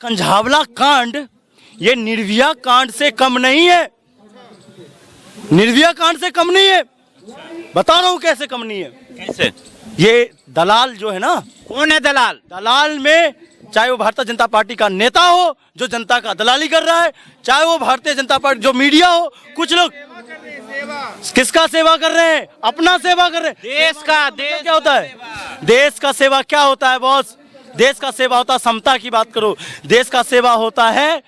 कंझावला कांड ये निर्भया कांड से कम नहीं है। निर्भया कांड से कम नहीं है, बता रहा हूं कैसे कम नहीं है। कैसे? ये दलाल जो है ना, कौन है दलाल? दलाल में चाहे वो भारतीय जनता पार्टी का नेता हो जो जनता का दलाली कर रहा है, चाहे वो भारतीय जनता पार्टी जो मीडिया हो, कुछ लोग किसका सेवा कर रहे हैं? अपना सेवा कर रहे हैं। देश का, देश क्या होता है? देश का सेवा क्या होता है बॉस? देश का सेवा होता है समता की बात करो, देश का सेवा होता है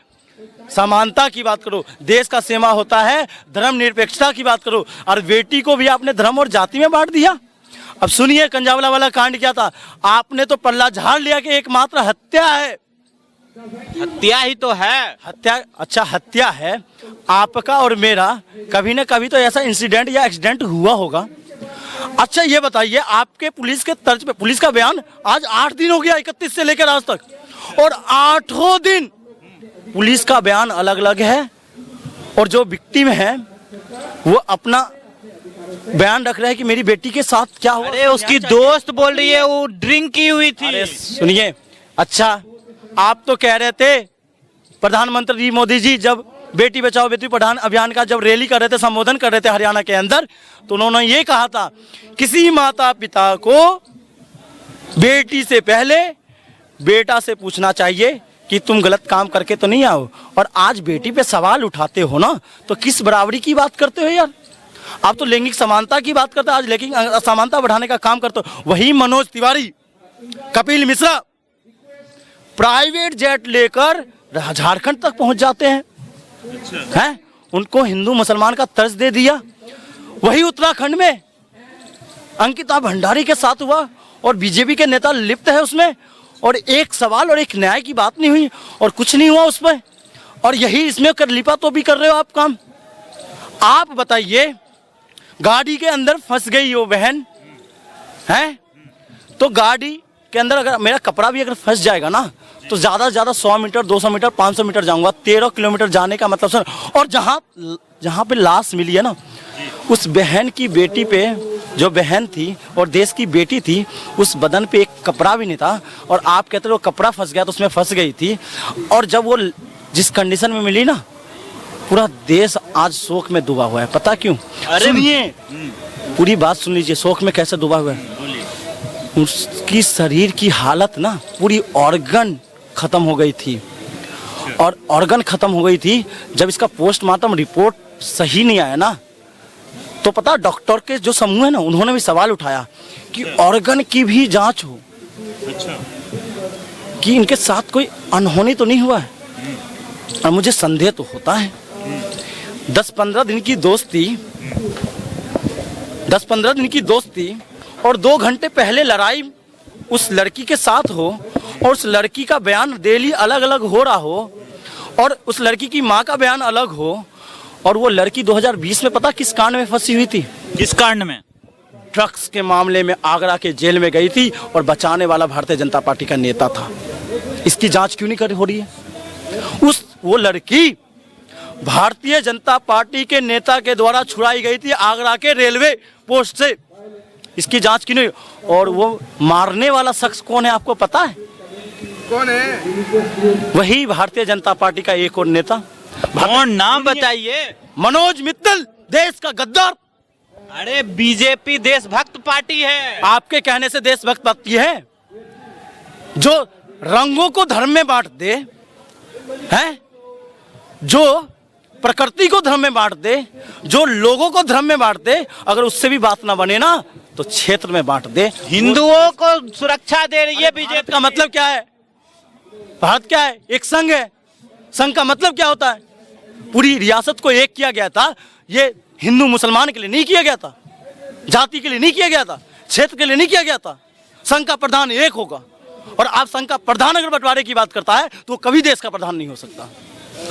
समानता की बात करो, देश का सेवा होता है धर्मनिरपेक्षता की बात करो। और बेटी को भी आपने धर्म और जाति में बांट दिया। अब सुनिए कंझावला वाला कांड क्या था। आपने तो पल्ला झाड़ लिया कि एकमात्र हत्या है। हत्या ही तो है। हत्या, अच्छा हत्या है। आपका और मेरा कभी न कभी तो ऐसा इंसिडेंट या एक्सीडेंट हुआ होगा। अच्छा ये बताइए, आपके पुलिस के तर्ज पे पुलिस का बयान आज 8 दिन हो गया, 31 से लेकर आज तक, और 8 दिन पुलिस का बयान अलग अलग है और जो विक्टिम है वो अपना बयान रख रहे हैं कि मेरी बेटी के साथ क्या हुआ। अरे उसकी दोस्त बोल रही है वो ड्रिंक की हुई थी। अरे सुनिए, अच्छा आप तो कह रहे थे प्रधानमंत्री मोदी जी जब बेटी बचाओ बेटी पढ़ाओ अभियान का जब रैली कर रहे थे, संबोधन कर रहे थे हरियाणा के अंदर, तो उन्होंने ये कहा था किसी माता पिता को बेटी से पहले बेटा से पूछना चाहिए कि तुम गलत काम करके तो नहीं आओ। और आज बेटी पे सवाल उठाते हो ना, तो किस बराबरी की बात करते हो यार? आप तो लैंगिक समानता की बात करते हो, आज लैंगिक असमानता बढ़ाने का काम करते हो। वही मनोज तिवारी, कपिल मिश्रा प्राइवेट जेट लेकर झारखंड तक पहुंच जाते हैं। हैं? उनको हिंदू मुसलमान का तर्ज दे दिया। वही उत्तराखंड में अंकिता भंडारी के साथ हुआ और बीजेपी के नेता लिप्त है उसमें, और एक सवाल और एक न्याय की बात नहीं हुई और कुछ नहीं हुआ उसमें। और यही इसमें कर लिपा तो भी कर रहे हो आप काम। आप बताइए, गाड़ी के अंदर फंस गई वो बहन है, तो गाड़ी के अंदर अगर मेरा कपड़ा भी अगर फंस जाएगा ना, तो ज़्यादा से ज़्यादा 100 मीटर 200 मीटर 500 मीटर जाऊंगा। 13 किलोमीटर जाने का मतलब सुन। और जहाँ पे लाश मिली है ना, उस बहन की बेटी पे, जो बहन थी और देश की बेटी थी, उस बदन पे एक कपड़ा भी नहीं था। और आप कहते हो कपड़ा फंस गया, तो उसमें फंस गई थी। और जब वो जिस कंडीशन में मिली ना, पूरा देश आज शोक में डूबा हुआ है। पता क्यों? अरे सुनिए, पूरी बात सुन लीजिए, शोक में कैसे डूबा हुआ है। उसकी शरीर की हालत ना, पूरी ऑर्गन खत्म हो गई थी। और ऑर्गन खत्म हो गई थी जब इसका पोस्टमार्टम रिपोर्ट सही नहीं आया ना, तो पता डॉक्टर के जो समूह है ना, उन्होंने भी सवाल उठाया कि ऑर्गन की भी जांच हो। अच्छा। कि इनके साथ कोई अनहोनी तो नहीं हुआ है। और मुझे संदेह तो होता है। 10-15 दिन की दोस्ती, 10-15 दिन की दोस्ती और 2 घंटे पहले लड़ाई उस लड़की के साथ हो, और उस लड़की का बयान डेली अलग अलग हो रहा हो, और उस लड़की की माँ का बयान अलग हो। और वो लड़की 2020 में पता किस कांड में फंसी हुई थी? किस कांड में? ड्रग्स के मामले में आगरा के जेल में गई थी, और बचाने वाला भारतीय जनता पार्टी का नेता था। इसकी जांच क्यों नहीं हो रही है? वो लड़की भारतीय जनता पार्टी के नेता के द्वारा छुड़ाई गई थी आगरा के रेलवे पोस्ट से। इसकी जांच क्यों नहीं? और वो मारने वाला शख्स कौन है आपको पता है? कौन है? वही भारतीय जनता पार्टी का एक और नेता। कौन? नाम बताइए। मनोज मित्तल, देश का गद्दार। अरे बीजेपी देशभक्त पार्टी है। आपके कहने से देशभक्त पार्टी है? जो रंगों को धर्म में बांट दे, है? जो प्रकृति को धर्म में बांट दे, जो लोगों को धर्म में बांट दे, अगर उससे भी बात ना बने ना, तो क्षेत्र में बांट दे। हिंदुओं को सुरक्षा दे रही है बीजेपी। का मतलब क्या है? भारत क्या है? एक संघ है। संघ का मतलब क्या होता है? पूरी रियासत को एक किया गया था। ये हिंदू मुसलमान के लिए नहीं किया गया था, जाति के लिए नहीं किया गया था, क्षेत्र के लिए नहीं किया गया था। संघ का प्रधान एक होगा। और आप संघ का प्रधान अगर बंटवारे की बात करता है, तो कभी देश का प्रधान नहीं हो सकता,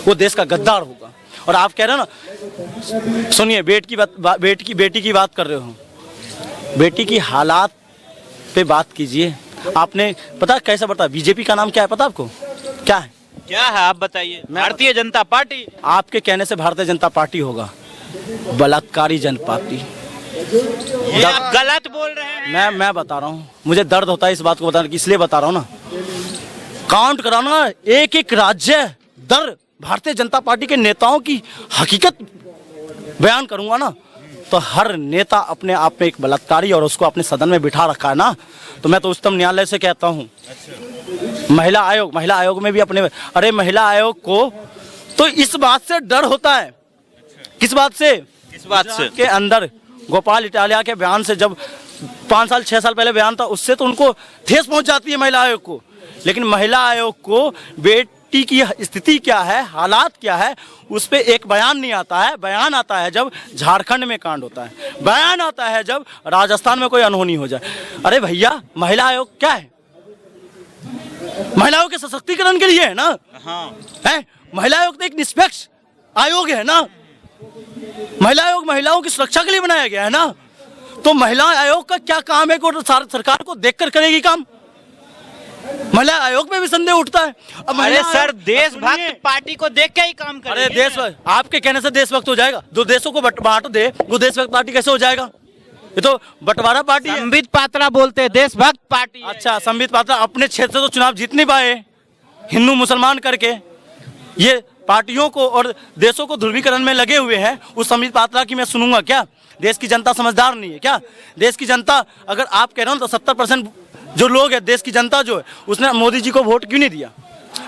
वो देश का गद्दार होगा। और आप कह रहे हो ना, सुनिए, बेटी की बात कर रहे हो, बेटी की हालात पे बात कीजिए। आपने पता कैसा बताया? बीजेपी का नाम क्या है पता आपको? क्या है? क्या है आप बताइए। भारतीय जनता पार्टी। आपके कहने से भारतीय जनता पार्टी होगा बलात्कारी जनता पार्टी। ये आप गलत बोल रहे हैं। मैं बता रहा हूँ, मुझे दर्द होता है इस बात को बताने की, इसलिए बता रहा हूँ ना। काउंट कराना एक एक राज्य दर भारतीय जनता पार्टी के नेताओं की हकीकत बयान करूंगा ना, तो हर नेता अपने आप में एक बलात्कारी और उसको अपने सदन में बिठा रखा है ना, तो मैं तो उच्चतम न्यायालय से कहता हूँ। महिला आयोग में भी अपने, अरे महिला आयोग को तो इस बात से डर होता है। किस बात से? के अंदर गोपाल इटालिया के बयान से, जब 5 साल 6 साल पहले बयान था, उससे तो उनको ठेस पहुंच जाती है महिला आयोग को। लेकिन महिला आयोग को बेटी की स्थिति क्या है, हालात क्या है, उस पर एक बयान नहीं आता है। बयान आता है जब झारखंड में कांड होता है, बयान आता है जब राजस्थान में कोई अनहोनी हो जाए। अरे भैया, महिला आयोग क्या है? महिलाओं के सशक्तिकरण के लिए है ना। है महिला आयोग तो एक निष्पक्ष आयोग है ना। महिला आयोग महिलाओं की सुरक्षा के लिए बनाया गया है ना। तो महिला आयोग का क्या काम है? को सरकार को देखकर करेगी काम? महिला आयोग में भी संदेह उठता है। अब अरे सर, देशभक्त पार्टी को देख के ही काम करेंगे। अरे देशभक्त, आपके कहने से देशभक्त हो जाएगा? दो देशों को बांट दे, वो देशभक्त पार्टी कैसे हो जाएगा? ये तो बंटवारा पार्टी है। संबित पात्रा बोलते हैं देशभक्त पार्टी है। अच्छा, संबित पात्रा अपने क्षेत्र से तो चुनाव जीत नहीं पाए, हिंदू मुसलमान करके ये पार्टियों को और देशों को ध्रुवीकरण में लगे हुए हैं। उस संबित पात्रा की मैं सुनूंगा क्या? देश की जनता समझदार नहीं है क्या? देश की जनता, अगर आप कह रहे हो तो 70% जो लोग है, देश की जनता जो है, उसने मोदी जी को वोट क्यों नहीं दिया?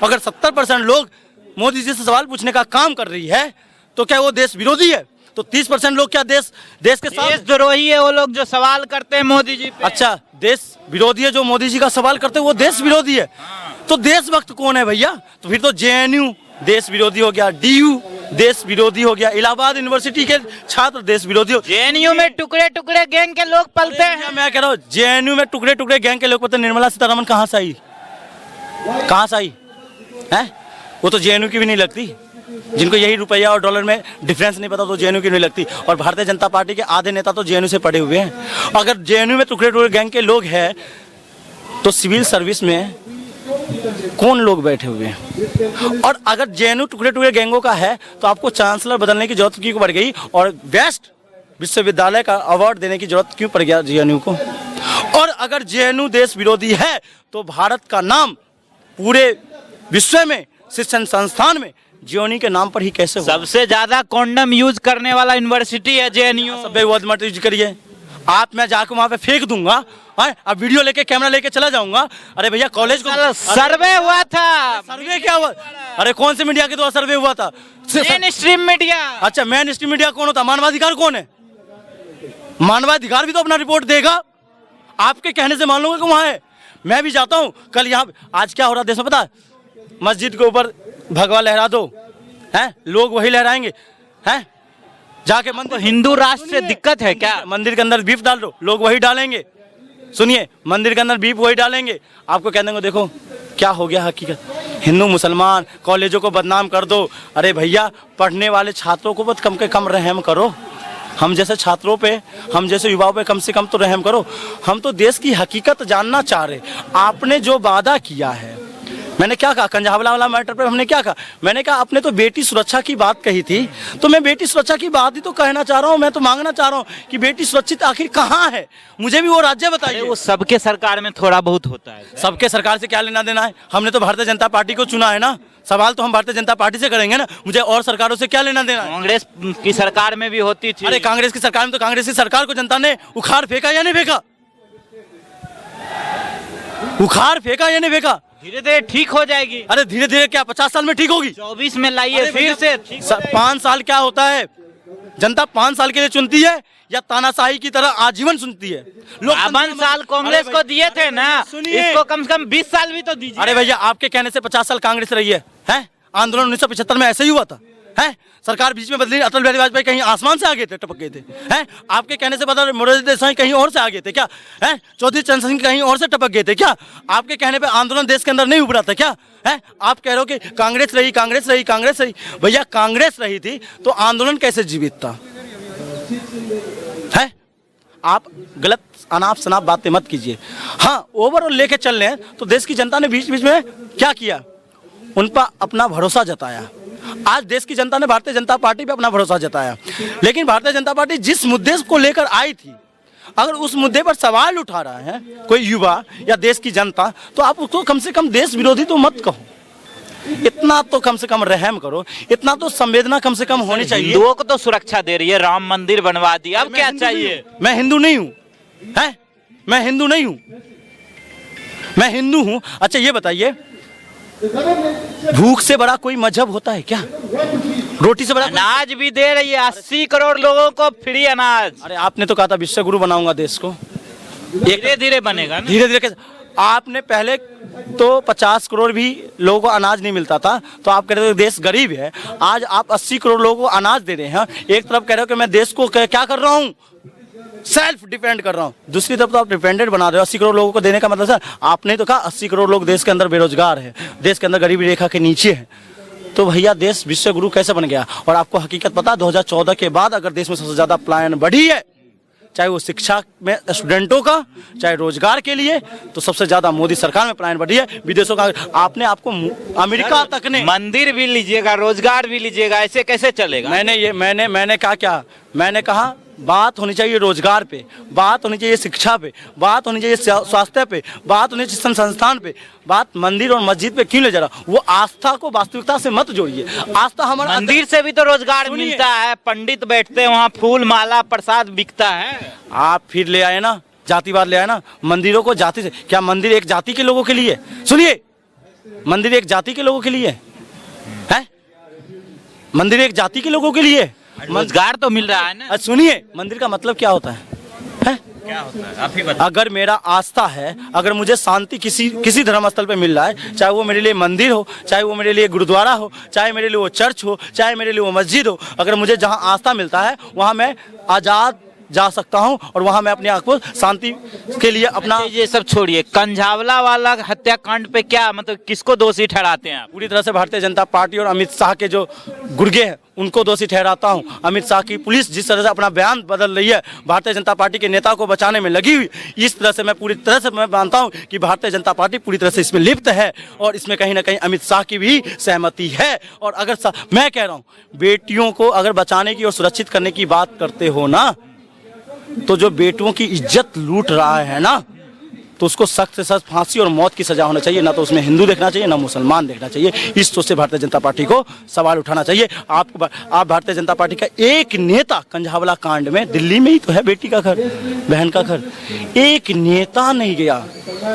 अगर 70% लोग मोदी जी से सवाल पूछने का काम कर रही है, तो क्या वो देश विरोधी है? तो 30% लोग क्या देश के साथ देशद्रोही है वो लोग जो सवाल करते हैं मोदी जी पे। अच्छा, देश विरोधी है जो मोदी जी का सवाल करते हैं, वो देश विरोधी है। तो देशभक्त कौन है भैया? तो फिर तो JNU देश विरोधी हो गया, DU देश विरोधी हो गया, इलाहाबाद यूनिवर्सिटी के छात्र देश विरोधी हो। JNU में टुकड़े टुकड़े गैंग के लोग पलते हैं। मैं कह रहा हूँ JNU में टुकड़े टुकड़े गैंग के लोग पलते। निर्मला सीतारमण कहाँ से आई? कहाँ से आई है? वो तो JNU की भी नहीं लगती। जिनको यही रुपया और डॉलर में डिफरेंस नहीं पता, तो JNU की नहीं लगती। और भारतीय जनता पार्टी के आधे नेता तो JNU से पढ़े हुए हैं। अगर JNU में टुकड़े टुकड़े गैंग के लोग हैं, तो सिविल सर्विस में कौन लोग बैठे हुए हैं? और अगर JNU टुकड़े टुकड़े गैंगों का है, तो आपको चांसलर बदलने की जरूरत क्यों पड़ गई? और बेस्ट विश्वविद्यालय का अवार्ड देने की जरूरत क्यों पड़ गया JNU को? और अगर JNU देश विरोधी है, तो भारत का नाम पूरे विश्व में शिक्षण संस्थान में JNU के नाम पर ही कैसे हो? सबसे ज्यादा कॉन्डम यूज करने वाला यूनिवर्सिटी है JNU। सब बेवद मत यूज करिए आप। मैं जाकर वहां पे फेंक दूंगा, अब वीडियो लेके कैमरा लेके चला जाऊंगा। अरे भैया, कॉलेज को सर्वे हुआ था। सर्वे क्या हुआ? अरे कौन से मीडिया के द्वारा सर्वे हुआ था? Main stream media. अच्छा, मेन स्ट्रीम मीडिया कौन होता? मानवाधिकार कौन है? मानवाधिकार भी तो अपना रिपोर्ट देगा। आपके कहने से मान लूंगा कि वहां है। मैं भी जाता हूँ। कल यहाँ आज क्या हो रहा देश में पता है? मस्जिद के ऊपर भगवा लहरा दो, हैं लोग वही लहराएंगे, हैं जाके मंदिर। हिंदू राष्ट्र से दिक्कत है क्या? मंदिर के अंदर बीफ डाल दो, लोग वही डालेंगे। सुनिए, मंदिर के अंदर बीफ वही डालेंगे। आपको कह देंगे देखो क्या हो गया हकीकत। हिंदू मुसलमान कॉलेजों को बदनाम कर दो। अरे भैया, पढ़ने वाले छात्रों को बहुत कम के कम रहम करो। हम जैसे छात्रों पे, हम जैसे युवाओं पे कम से कम तो रहम करो। हम तो देश की हकीकत जानना चाह रहे। आपने जो वादा किया है, मैंने क्या कहा कंझावला वाला मैटर पर? हमने क्या कहा? मैंने कहा आपने तो बेटी सुरक्षा की बात कही थी, तो मैं बेटी सुरक्षा की बात ही तो कहना चाह रहा हूँ। मैं तो मांगना चाह रहा हूँ कि बेटी सुरक्षित आखिर कहाँ है? मुझे भी वो राज्य बताइए। वो सबके सरकार में थोड़ा बहुत होता है। सबके सरकार से क्या लेना देना है? हमने तो भारतीय जनता पार्टी को चुना है ना। सवाल तो हम भारतीय जनता पार्टी से करेंगे ना। मुझे और सरकारों से क्या लेना देना है? कांग्रेस की सरकार में भी होती थी। अरे कांग्रेस की सरकार में तो कांग्रेस की सरकार को जनता ने उखाड़ फेंका या नहीं फेंका? उखाड़ फेंका या नहीं फेंका? धीरे धीरे ठीक हो जाएगी। अरे धीरे धीरे क्या 50 साल में ठीक होगी? 24 में लाइए फिर से। 5 साल क्या होता है? जनता 5 साल के लिए चुनती है या तानाशाही की तरह आजीवन सुनती है? लोग 52 साल कांग्रेस को दिए थे ना, इसको कम से कम 20 साल भी तो दीजिए। अरे भैया, आपके कहने से 50 साल कांग्रेस रही है, हैं? आंदोलन 1975 में ऐसे ही हुआ था, हैं? सरकार बीच में बदली, अटल बिहारी वाजपेयी कहीं आसमान से आ गए थे, टपक गए थे, हैं? आपके कहने से पता मोरारजी देसाई कहीं और से आ गए थे क्या, हैं? चौधरी चरण सिंह कहीं और से टपक गए थे क्या? आपके कहने पे आंदोलन देश के अंदर नहीं उभरा था क्या, हैं? आप कह रहे हो कि कांग्रेस रही, कांग्रेस रही, कांग्रेस रही। भैया, कांग्रेस रही थी तो आंदोलन कैसे जीवित था, है? आप गलत अनाप शनाप बातें मत कीजिए। हाँ, ओवरऑल लेके चल रहे हैं तो देश की जनता ने बीच बीच में क्या किया? उन पर अपना भरोसा जताया। आज देश की जनता ने भारतीय जनता पार्टी पे अपना भरोसा जताया। लेकिन भारतीय जनता पार्टी जिस मुद्दे को लेकर आई थी, अगर उस मुद्दे पर सवाल उठा रहा है कोई युवा या देश की जनता, तो आप उसको कम से कम देश विरोधी तो मत कहो। इतना तो कम से कम रहम करो, इतना तो संवेदना कम से कम होनी चाहिए। हिंदुओं को तो सुरक्षा दे रही है, राम मंदिर बनवा दिया, अब क्या चाहिए? मैं हिंदू नहीं हूँ, हैं? मैं हिंदू नहीं हूँ, मैं हिंदू हूँ। अच्छा ये बताइए, भूख से बड़ा कोई मजहब होता है क्या? रोटी से बड़ा? अनाज भी दे रही है, 80 करोड़ लोगों को फ्री अनाज। अरे आपने तो कहा था विश्व गुरु बनाऊंगा देश को। धीरे धीरे बनेगा ना। धीरे धीरे कैसे? आपने पहले तो 50 करोड़ भी लोगों को अनाज नहीं मिलता था, तो आप कह रहे हो देश गरीब है। आज आप 80 करोड़ लोगों को अनाज दे रहे हैं। एक तरफ कह रहे हो कि मैं देश को क्या कर रहा हूँ, सेल्फ डिपेंड कर रहा हूँ, दूसरी तरफ तो आप डिपेंडेंट बना रहे हो। 80 करोड़ लोगों को देने का मतलब सर, आपने तो कहा 80 करोड़ लोग देश के अंदर बेरोजगार है, देश के अंदर गरीबी रेखा के नीचे है। तो भैया देश विश्व गुरु कैसे बन गया? और आपको हकीकत पता, 2014 के बाद अगर देश में सबसे ज्यादा पलायन बढ़ी है, चाहे वो शिक्षा में स्टूडेंटों का, चाहे रोजगार के लिए, तो सबसे ज्यादा मोदी सरकार में पलायन बढ़ी है। विदेशों का आपने आपको अमेरिका तक ने मंदिर भी लीजिएगा, रोजगार भी लीजिएगा, ऐसे कैसे चलेगा? मैंने कहा क्या? मैंने कहा बात होनी चाहिए रोजगार पे, बात होनी चाहिए शिक्षा पे, बात होनी चाहिए स्वास्थ्य पे, बात होनी चाहिए शिक्षण संस्थान पे। बात मंदिर और मस्जिद पे क्यों ले जा रहा? वो आस्था को वास्तविकता से मत जोड़िए। आस्था हमारा मंदिर से भी तो रोजगार मिलता है, पंडित बैठते हैं वहाँ, फूल माला प्रसाद बिकता है। आप फिर ले आए ना, जातिवाद ले आए ना। मंदिरों को जाति से क्या? मंदिर एक जाति के लोगों के लिए? सुनिए, मंदिर एक जाति के लोगों के लिए है? मंदिर एक जाति के लोगों के लिए? रोजगार तो मिल रहा है ना। सुनिए, मंदिर का मतलब क्या होता है? क्या होता है आप ही बताइए। अगर मेरा आस्था है, अगर मुझे शांति किसी धर्म स्थल पे मिल रहा है, चाहे वो मेरे लिए मंदिर हो, चाहे वो मेरे लिए गुरुद्वारा हो, चाहे मेरे लिए वो चर्च हो, चाहे मेरे लिए वो मस्जिद हो, अगर मुझे जहाँ आस्था मिलता है वहाँ मैं आजाद जा सकता हूँ और वहाँ मैं अपने आप को शांति के लिए अपना। ये सब छोड़िए, कंझावला वाला हत्याकांड पे क्या मतलब किसको दोषी ठहराते हैं आप? पूरी तरह से भारतीय जनता पार्टी और अमित शाह के जो गुर्गे हैं उनको दोषी ठहराता हूं। अमित शाह की पुलिस जिस तरह से अपना बयान बदल रही है, भारतीय जनता पार्टी के नेता को बचाने में लगी हुई, इस तरह से मैं पूरी तरह से मैं मानता हूं कि भारतीय जनता पार्टी पूरी तरह से इसमें लिप्त है और इसमें कहीं ना कहीं अमित शाह की भी सहमति है। और अगर मैं कह रहा हूँ, बेटियों को अगर बचाने की और सुरक्षित करने की बात करते हो ना, तो जो बेटियों की इज्जत लूट रहा है ना, तो उसको सख्त से सख्त फांसी और मौत की सजा होना चाहिए। ना तो उसमें हिंदू देखना चाहिए, ना मुसलमान देखना चाहिए। इस सोच से भारतीय जनता पार्टी को सवाल उठाना चाहिए। आप भारतीय जनता पार्टी का एक नेता कंझावला कांड में, दिल्ली में ही तो है बेटी का घर, बहन का घर, एक नेता नहीं गया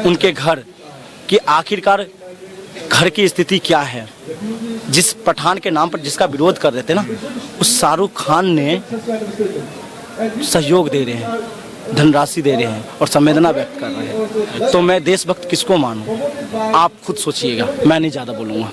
उनके घर कि आखिरकार घर की स्थिति क्या है। जिस पठान के नाम पर जिसका विरोध कर रहे थे ना, उस शाहरुख खान ने सहयोग दे रहे हैं, धनराशि दे रहे हैं और संवेदना व्यक्त कर रहे हैं। तो मैं देशभक्त किसको मानूं? आप खुद सोचिएगा, मैं नहीं ज़्यादा बोलूँगा।